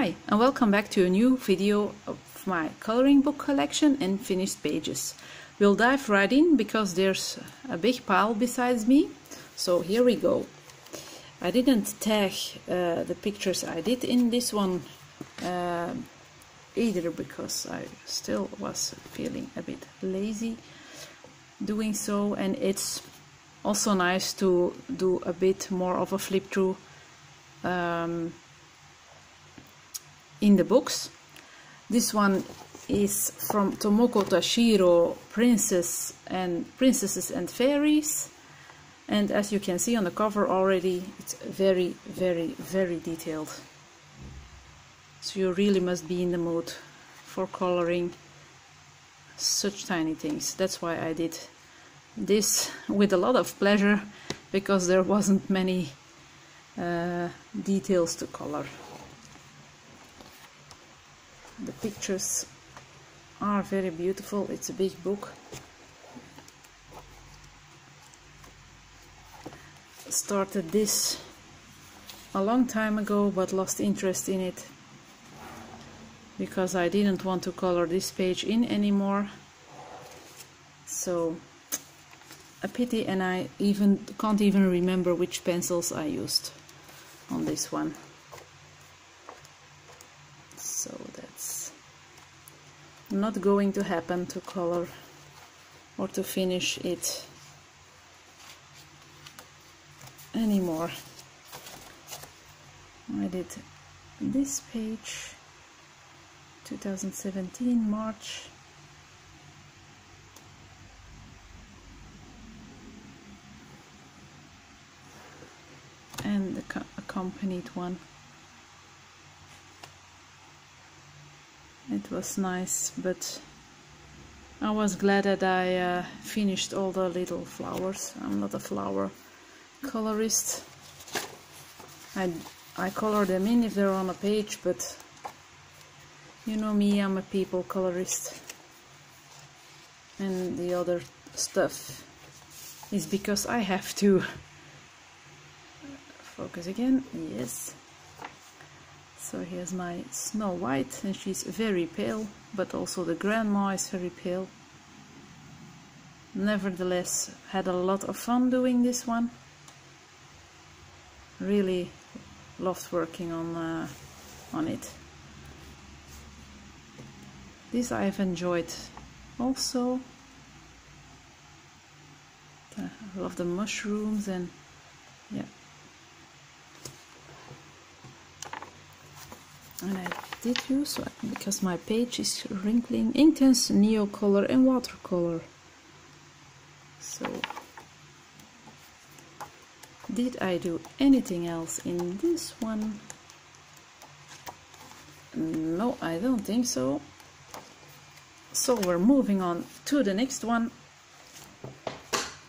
Hi, and welcome back to a new video of my coloring book collection and finished pages. We'll dive right in because there's a big pile besides me, so here we go. I didn't tag the pictures I did in this one either because I still was feeling a bit lazy doing so, and it's also nice to do a bit more of a flip through in the books. This one is from Tomoko Tashiro, Princesses and Fairies, and as you can see on the cover already, it's very, very, very detailed. So you really must be in the mood for coloring such tiny things. That's why I did this with a lot of pleasure, because there wasn't many details to color. The pictures are very beautiful. It's a big book. Started this a long time ago but lost interest in it because I didn't want to color this page in anymore. So a pity, and I can't even remember which pencils I used on this one. So that's not going to happen to color or to finish it anymore. I did this page 2017 March, and the accompanied one. It was nice, but I was glad that I finished all the little flowers. I'm not a flower colorist. I color them in if they're on a page, but you know me, I'm a people colorist, and the other stuff is because I have to. Focus again, yes. So here's my Snow White, and she's very pale, but also the grandma is very pale. Nevertheless, had a lot of fun doing this one. Really loved working on it. This I've enjoyed also. I love the mushrooms, and yeah. And I did use, because my page is wrinkling, intense neo color and watercolor. So did I do anything else in this one? No, I don't think so. So we're moving on to the next one,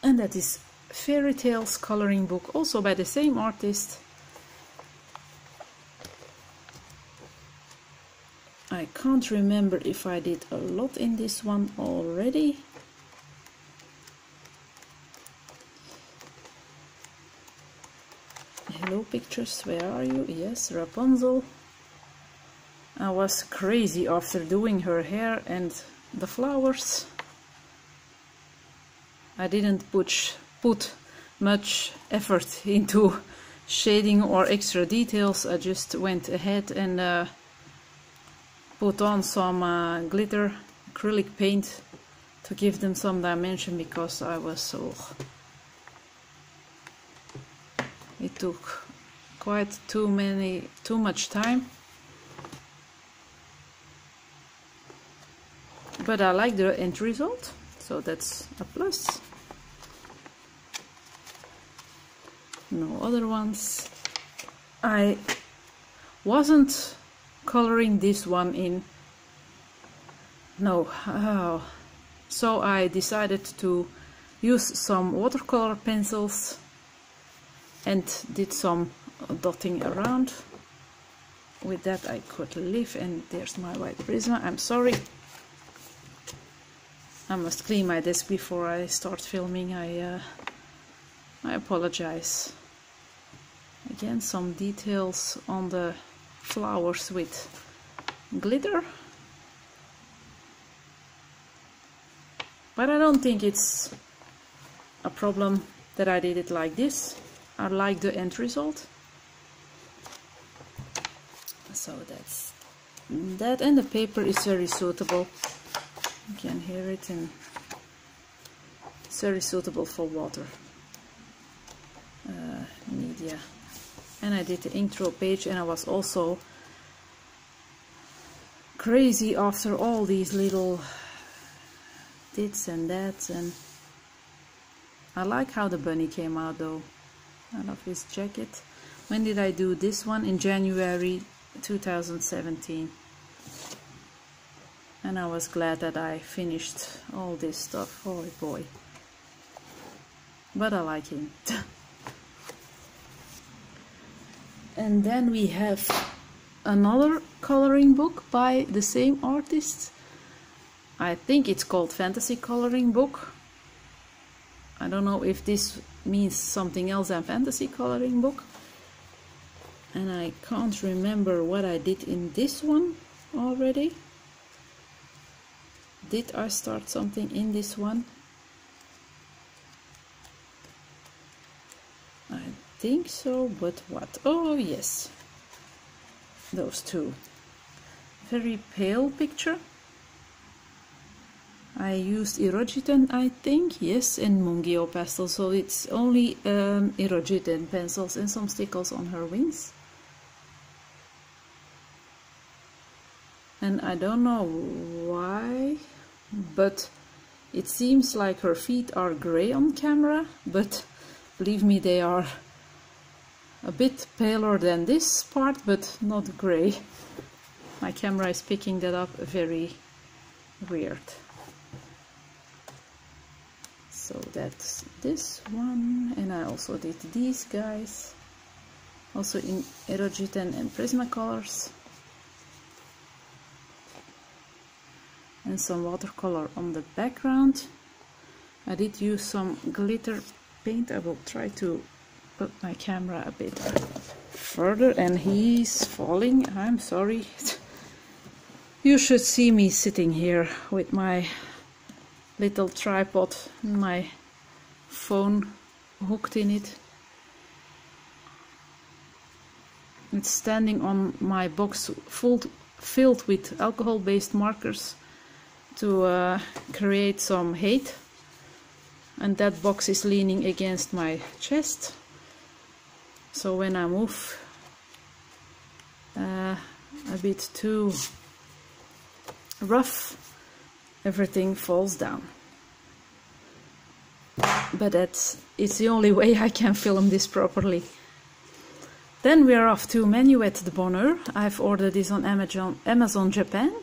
and that is Fairy Tales coloring book, also by the same artist. I can't remember if I did a lot in this one already. Hello pictures, where are you? Yes, Rapunzel. I was crazy after doing her hair and the flowers. I didn't put much effort into shading or extra details. I just went ahead and put on some glitter acrylic paint to give them some dimension, because I was so... It took quite too much time. But I like the end result, so that's a plus. No other ones. I wasn't coloring this one in. No. So I decided to use some watercolor pencils and did some dotting around. With that I could live, and there's my white prisma. I'm sorry. I must clean my desk before I start filming. I apologize. Again, some details on the flowers with glitter. But I don't think it's a problem that I did it like this. I like the end result. So that's that, and the paper is very suitable. You can hear it, and it's very suitable for water media. And I did the intro page, and I was also crazy after all these little dits and dats, and I like how the bunny came out though. I love his jacket. When did I do this one? In January 2017. And I was glad that I finished all this stuff. Oh boy. But I like him. And then we have another coloring book by the same artist. I think it's called Fantasy Coloring Book. I don't know if this means something else than Fantasy Coloring Book. And I can't remember what I did in this one already. Did I start something in this one? I think so, but what? Oh yes, those two. Very pale picture. I used Erogitan, I think, yes, and Mungio pastel, so it's only Erogitan pencils and some stickles on her wings. And I don't know why, but it seems like her feet are grey on camera, but believe me, they are a bit paler than this part, but not grey. My camera is picking that up very weird. So that's this one, and I also did these guys, also in Erogitan and Prismacolors. And some watercolor on the background. I did use some glitter paint. I will try to put my camera a bit further, and he's falling. I'm sorry. You should see me sitting here with my little tripod, my phone hooked in it. It's standing on my box filled with alcohol-based markers to create some hate, and that box is leaning against my chest, so when I move a bit too rough, everything falls down. But it's the only way I can film this properly. Then we are off to Menuet de Bonheur. I've ordered this on Amazon Japan,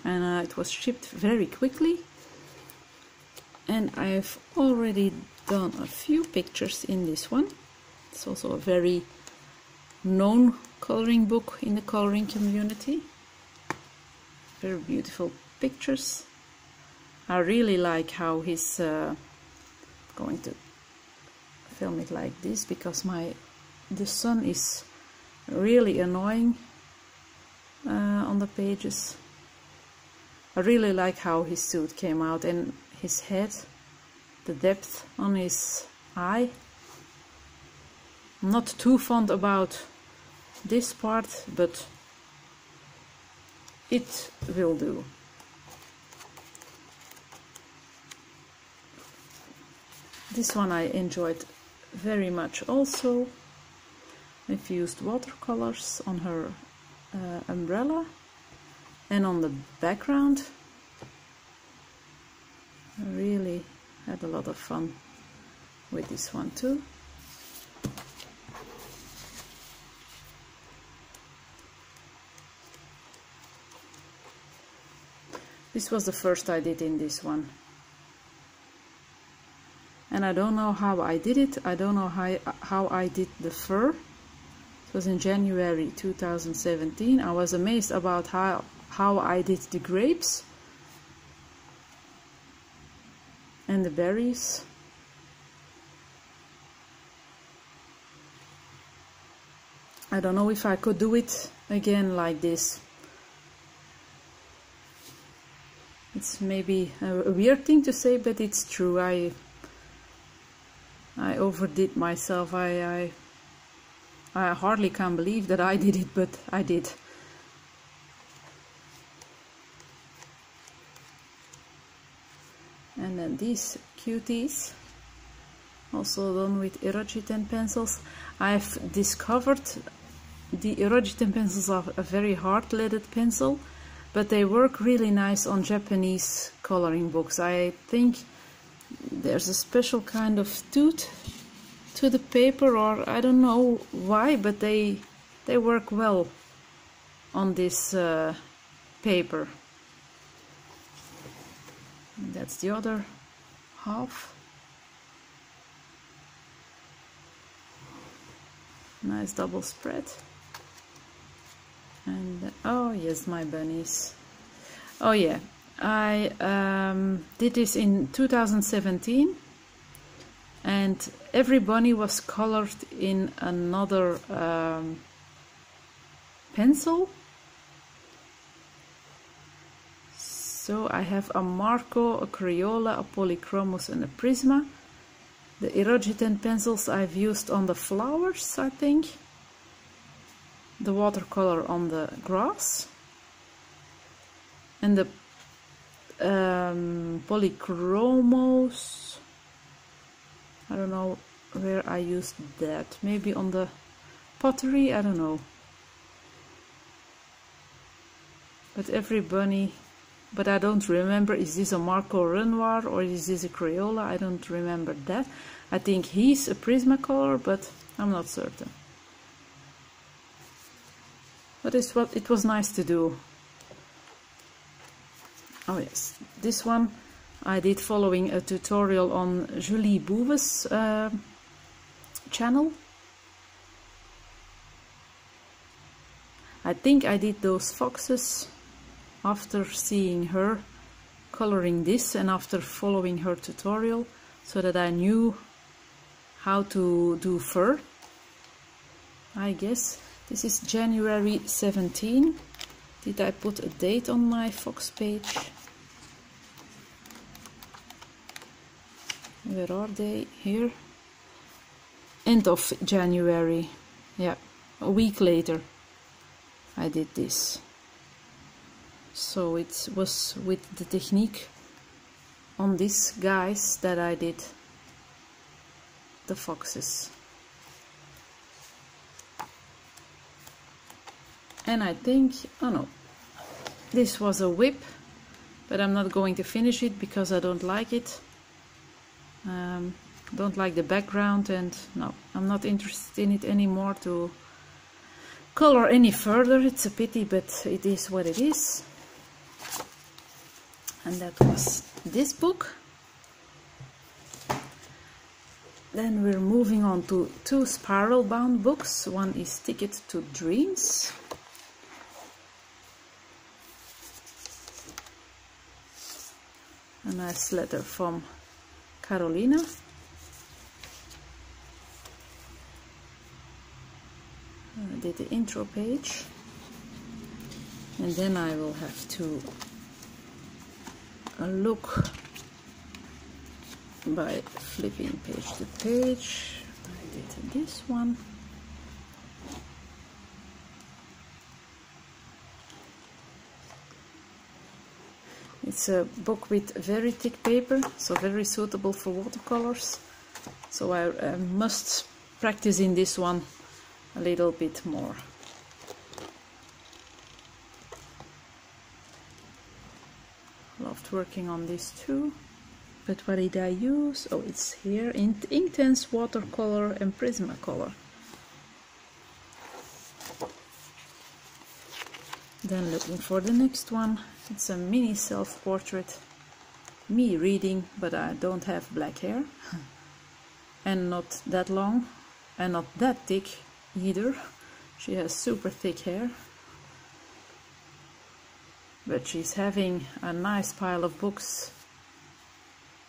and it was shipped very quickly. And I've already done a few pictures in this one. It's also a very known coloring book in the coloring community. Very beautiful pictures. I really like how he's going to film it like this, because the sun is really annoying on the pages. I really like how his suit came out, and his head, the depth on his eye. I'm not too fond about this part, but it will do. This one I enjoyed very much also. I've used watercolors on her umbrella and on the background. I really had a lot of fun with this one too. This was the first I did in this one. And I don't know how I did it. I don't know how I did the fur. It was in January 2017. I was amazed about how I did the grapes and the berries. I don't know if I could do it again like this. It's maybe a weird thing to say, but it's true. I overdid myself. I hardly can believe that I did it, but I did. And then these cuties, also done with Erogitan pencils. I've discovered the Erogitan pencils are a very hard-leaded pencil, but they work really nice on Japanese coloring books. I think there's a special kind of tooth to the paper, or I don't know why, but they work well on this paper. And that's the other half. Nice double spread. And oh yes, my bunnies. Oh yeah, I did this in 2017, and every bunny was colored in another pencil. So I have a Marco, a Crayola, a Polychromos and a Prisma. The Erogitan pencils I've used on the flowers, I think. The watercolor on the grass. And the Polychromos, I don't know where I used that. Maybe on the pottery, I don't know. But every bunny, but I don't remember, is this a Marco Renoir or is this a Crayola? I don't remember that. I think he's a Prismacolor, but I'm not certain. But it was nice to do. Oh yes, this one I did following a tutorial on Julie Bouve's channel. I think I did those foxes after seeing her coloring this and after following her tutorial, so that I knew how to do fur, I guess. This is January 17. Did I put a date on my fox page? Where are they? Here. End of January. Yeah, a week later I did this. So it was with the technique on these guys that I did the foxes. And I think, oh no, this was a whip, but I'm not going to finish it because I don't like it. Don't like the background, and no, I'm not interested in it anymore to color any further. It's a pity, but it is what it is. And that was this book. Then we're moving on to two spiral bound books. One is Ticket to Dreams. A nice letter from Carolina. I did the intro page, and then I will have to look by flipping page to page. I did this one. It's a book with very thick paper, so very suitable for watercolors. So I must practice in this one a little bit more. Loved working on this too. But what did I use? Oh, it's here in Inktense watercolor and Prismacolor. Then looking for the next one. It's a mini self-portrait. Me reading, but I don't have black hair. And not that long. And not that thick either. She has super thick hair. But she's having a nice pile of books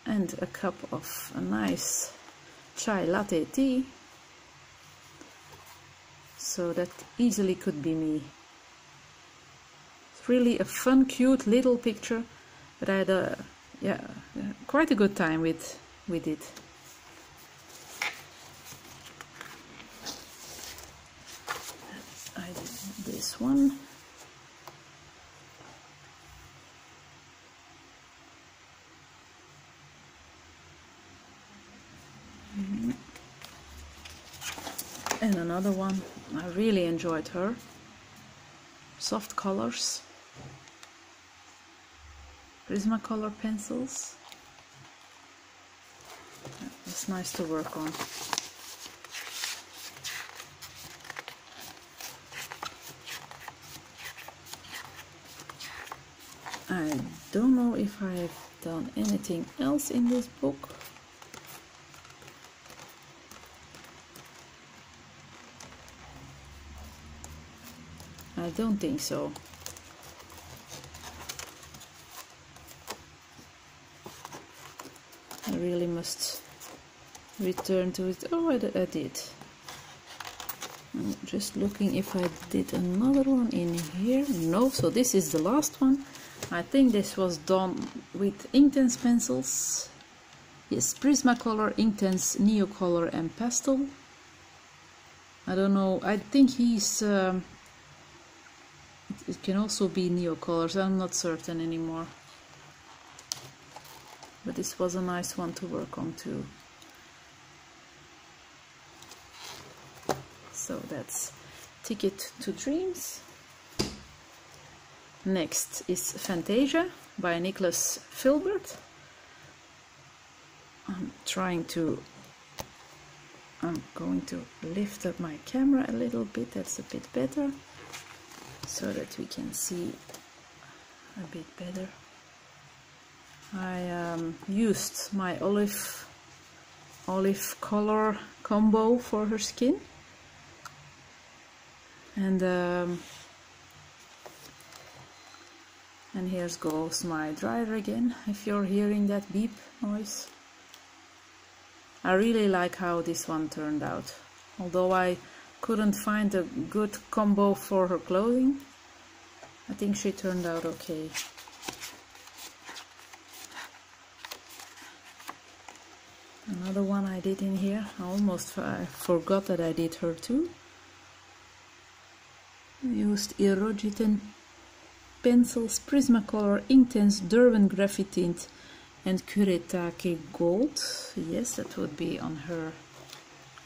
and a cup of a nice chai latte tea. So that easily could be me. really a fun, cute little picture, but I had quite a good time with it. I did this one. And another one. I really enjoyed her. Soft colors. Prismacolor pencils. It's nice to work on. I don't know if I've done anything else in this book. I don't think so. I really must return to it. Oh, I did. I'm just looking if I did another one in here. No, so this is the last one. I think this was done with Inktense pencils. Yes, Prismacolor, Inktense, Neocolor and Pastel. I don't know, I think he's... it can also be Neocolors, I'm not certain anymore. But this was a nice one to work on too. So that's Ticket to Dreams. Next is Fantasia by Nicholas Filbert. I'm going to lift up my camera a little bit, that's a bit better, so that we can see a bit better. I used my olive color combo for her skin, and here goes my dryer again, if you're hearing that beep noise. I really like how this one turned out, although I couldn't find a good combo for her clothing. I think she turned out okay. Another one I did in here, I forgot that I did her too. I used Erogitan pencils, Prismacolor, Inktense, Derwent Graphitint and Kuretake Gold. Yes, that would be on her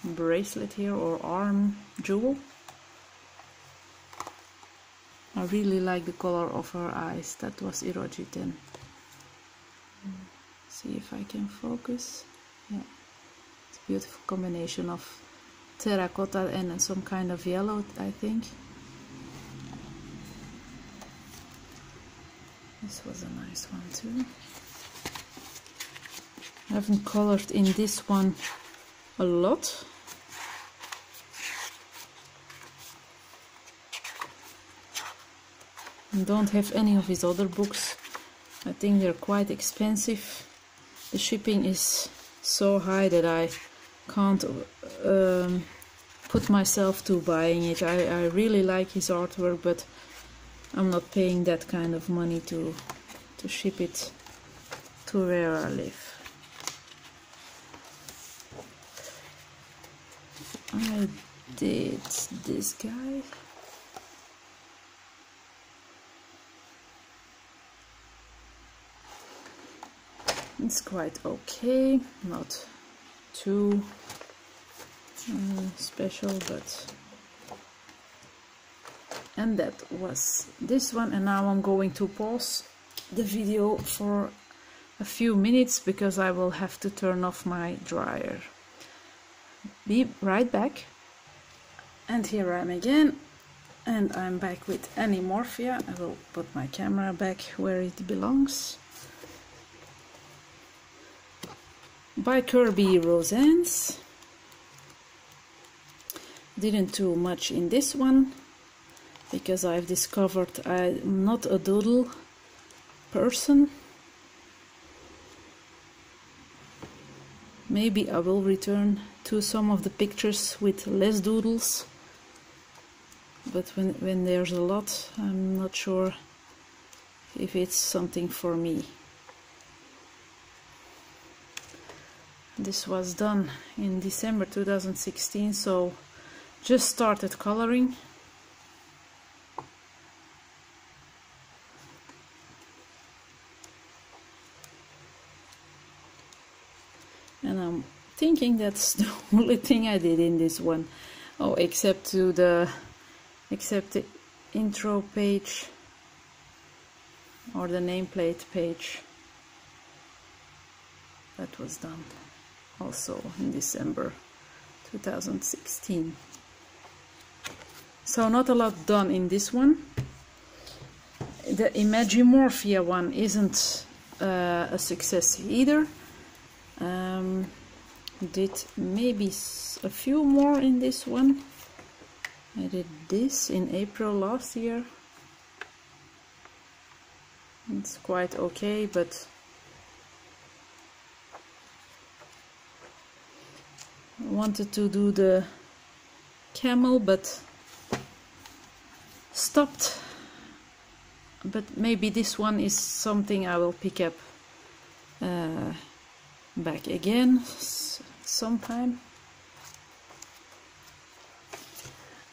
bracelet here or arm jewel. I really like the color of her eyes. That was Erogitan. See if I can focus. Yeah, it's a beautiful combination of terracotta and some kind of yellow, I think. This was a nice one too. I haven't colored in this one a lot. I don't have any of his other books. I think they're quite expensive. The shipping is so high that I can't put myself to buying it. I really like his artwork, but I'm not paying that kind of money to ship it to where I live. I did this guy. It's quite okay, not too special, but... And that was this one, and now I'm going to pause the video for a few minutes because I will have to turn off my dryer. Be right back. And here I am again, and I'm back with Annie Morphia. I will put my camera back where it belongs. By Kirby Rosen. Didn't do much in this one because I've discovered I'm not a doodle person. Maybe I will return to some of the pictures with less doodles, but when there's a lot, I'm not sure if it's something for me. This was done in December 2016, so just started coloring. And I'm thinking that's the only thing I did in this one. Oh, except the intro page or the nameplate page. That was done also in December 2016. So not a lot done in this one. The Morphia one isn't a success either. Did maybe a few more in this one. I did this in April last year. It's quite okay, but I wanted to do the camel but stopped. But maybe this one is something I will pick up back again sometime.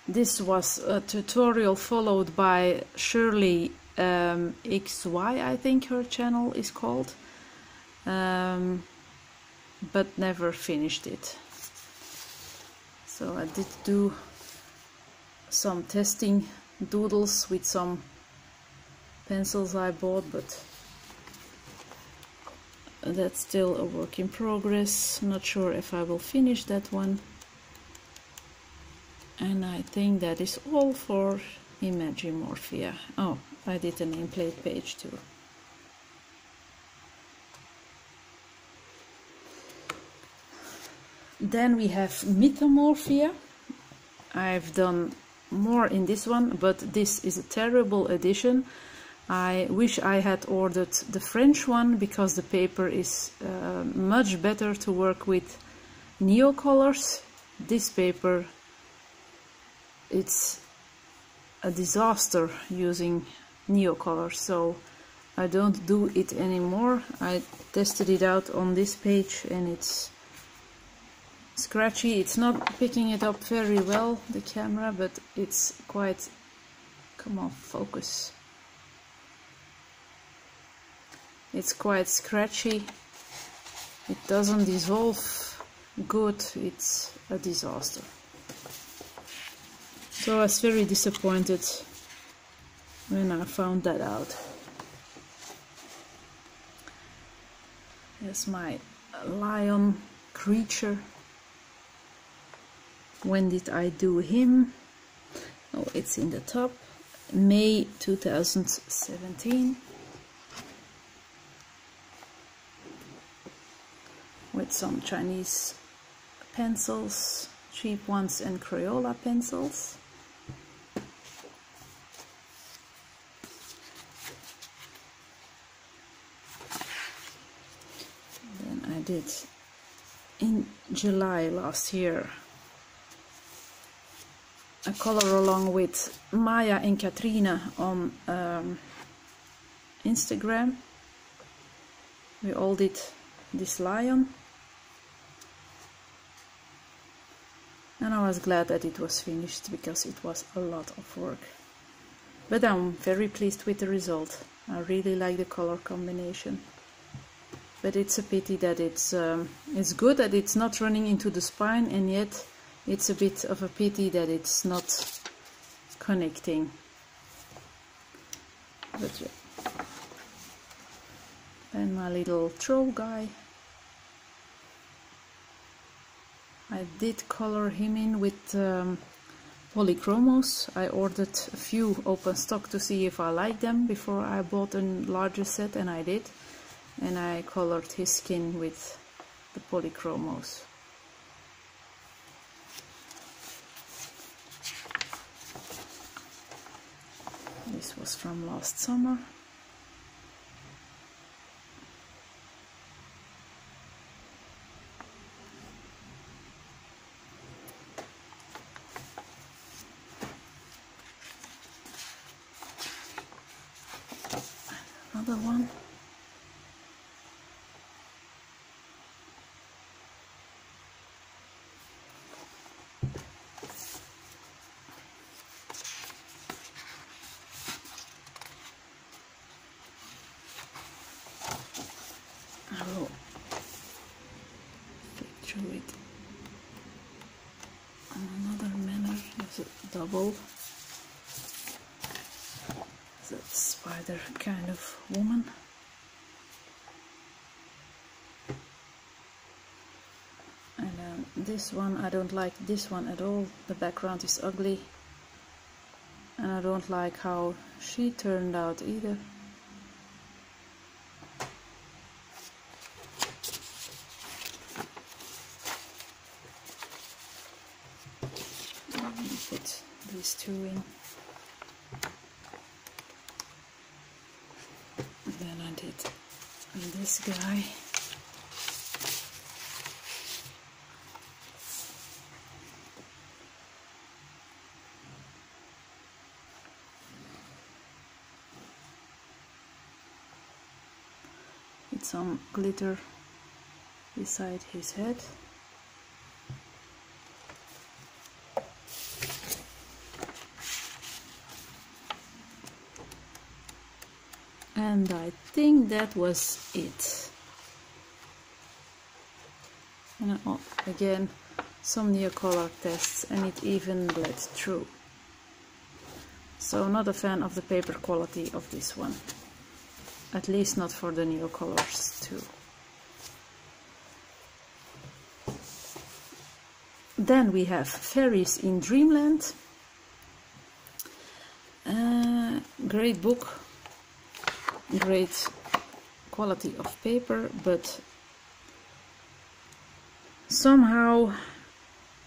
This was a tutorial followed by Shirley XY, I think her channel is called, but never finished it. So I did do some testing doodles with some pencils I bought, but that's still a work in progress. Not sure if I will finish that one. And I think that is all for Morphia. Oh, I did a nameplate page too. Then we have Morphia. I've done more in this one, but this is a terrible edition. I wish I had ordered the French one because the paper is much better to work with neocolors. This paper, it's a disaster using neocolors, so I don't do it anymore. I tested it out on this page and it's scratchy. It's not picking it up very well, the camera, but it's quite... Come on, focus. It's quite scratchy. It doesn't dissolve good. It's a disaster. So I was very disappointed when I found that out. Here's my lion creature. When did I do him? Oh, it's in the top. May 2017. With some Chinese pencils, cheap ones, and Crayola pencils. Then I did in July last year a color along with Maya and Katrina on Instagram. We all did this lion. And I was glad that it was finished because it was a lot of work. But I'm very pleased with the result. I really like the color combination. But it's a pity that it's good that it's not running into the spine, and yet it's a bit of a pity that it's not connecting. But yeah. And my little throw guy. I did color him in with polychromos. I ordered a few open stock to see if I like them before I bought a larger set, and I did. And I colored his skin with the polychromos. This was from last summer. another one. I will flip through it on another manner. There's a double. That spider kind of woman. And this one, I don't like this one at all. The background is ugly. And I don't like how she turned out either. Let me put these two in. Then I did this guy. With some glitter beside his head. And I think that was it. And again, some near color tests, and it even bled through. So not a fan of the paper quality of this one. At least not for the neo colors too. Then we have Fairies in Dreamland. Great book. Great quality of paper, but somehow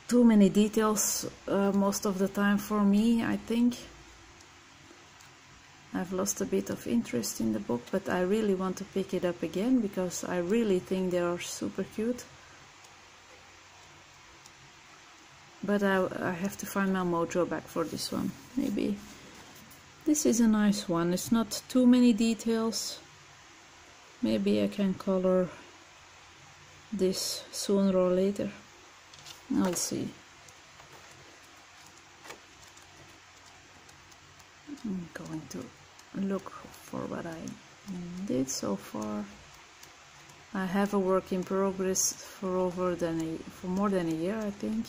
too many details most of the time for me, I think. I've lost a bit of interest in the book, but I really want to pick it up again because I really think they are super cute. But I have to find my mojo back for this one. Maybe this is a nice one. It's not too many details. Maybe I can color this sooner or later. I'll see. I'm going to look for what I did so far. I have a work in progress for more than a year, I think,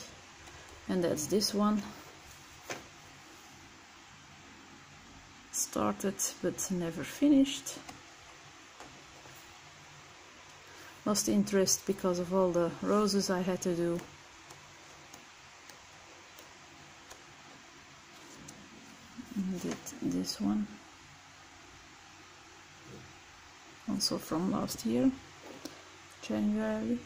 and that's this one. Started but never finished. Lost interest because of all the roses I had to do. Did this one also from last year, January.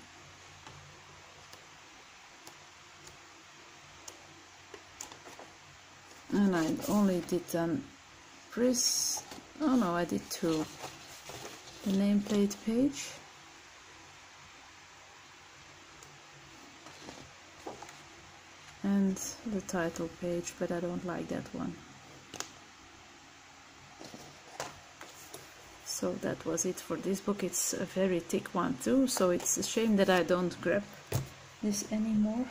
And I only did oh no, I did two. The nameplate page and the title page, but I don't like that one. So that was it for this book. It's a very thick one too, so it's a shame that I don't grab this anymore.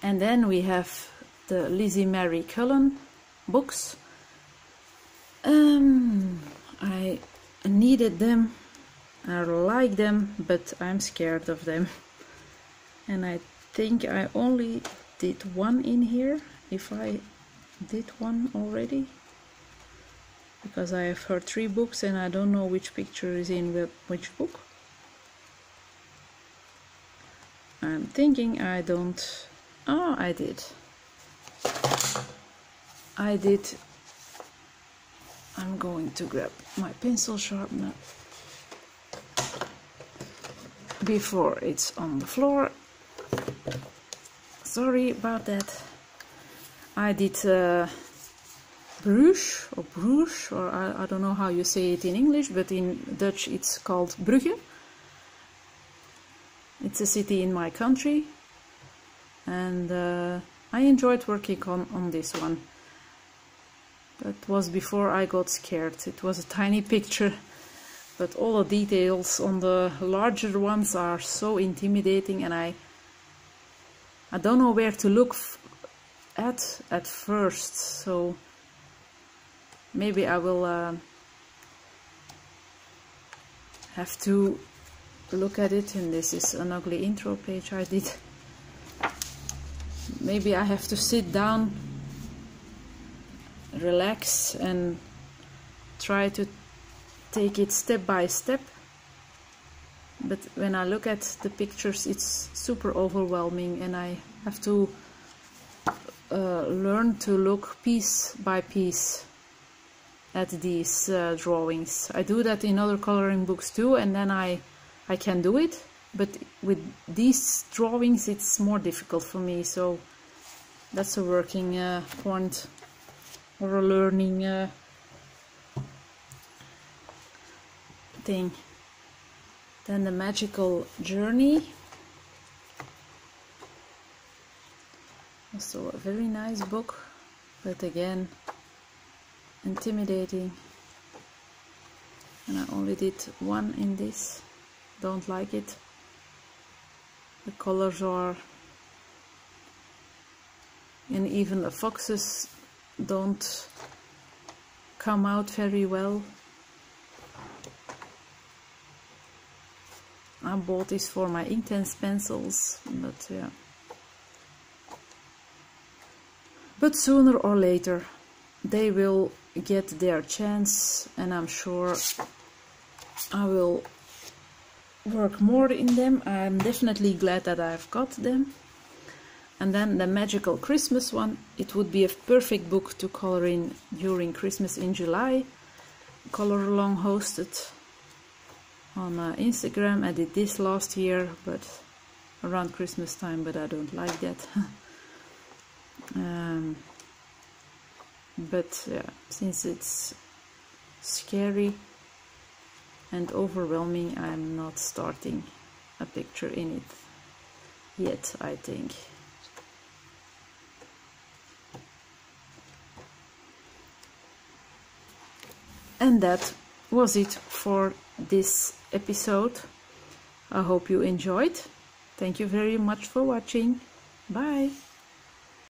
And then we have the Lizzie Mary Cullen books. I needed them, I like them, but I'm scared of them. And I think I only did one in here, if I did one already. Because I have heard 3 books and I don't know which picture is in which book. I'm thinking I don't... Oh, I did. I'm going to grab my pencil sharpener before it's on the floor. Sorry about that. I did Bruges, or I don't know how you say it in English, but in Dutch it's called Brugge. It's a city in my country, and I enjoyed working on this one. That was before I got scared. It was a tiny picture, but all the details on the larger ones are so intimidating, and I don't know where to look at first, so maybe I will have to look at it. And this is an ugly intro page I did. Maybe I have to sit down, relax, and try to take it step by step. But when I look at the pictures, it's super overwhelming, and I have to learn to look piece by piece at these drawings. I do that in other coloring books too, and then I can do it, but with these drawings it's more difficult for me, so that's a working point, or a learning thing. Then the magical journey, also a very nice book, but again intimidating, and I only did one in this. Don't like it. The colors are, and even the foxes don't come out very well. I bought this for my Inktense pencils, but yeah. But sooner or later they will get their chance, and I'm sure I will work more in them. I'm definitely glad that I've got them. And then the magical Christmas one, it would be a perfect book to color in during Christmas in July. Color Along hosted on Instagram. I did this last year, but around Christmas time, but I don't like that. But yeah, since it's scary and overwhelming, I'm not starting a picture in it yet, I think. And that was it for this episode. I hope you enjoyed. Thank you very much for watching. Bye!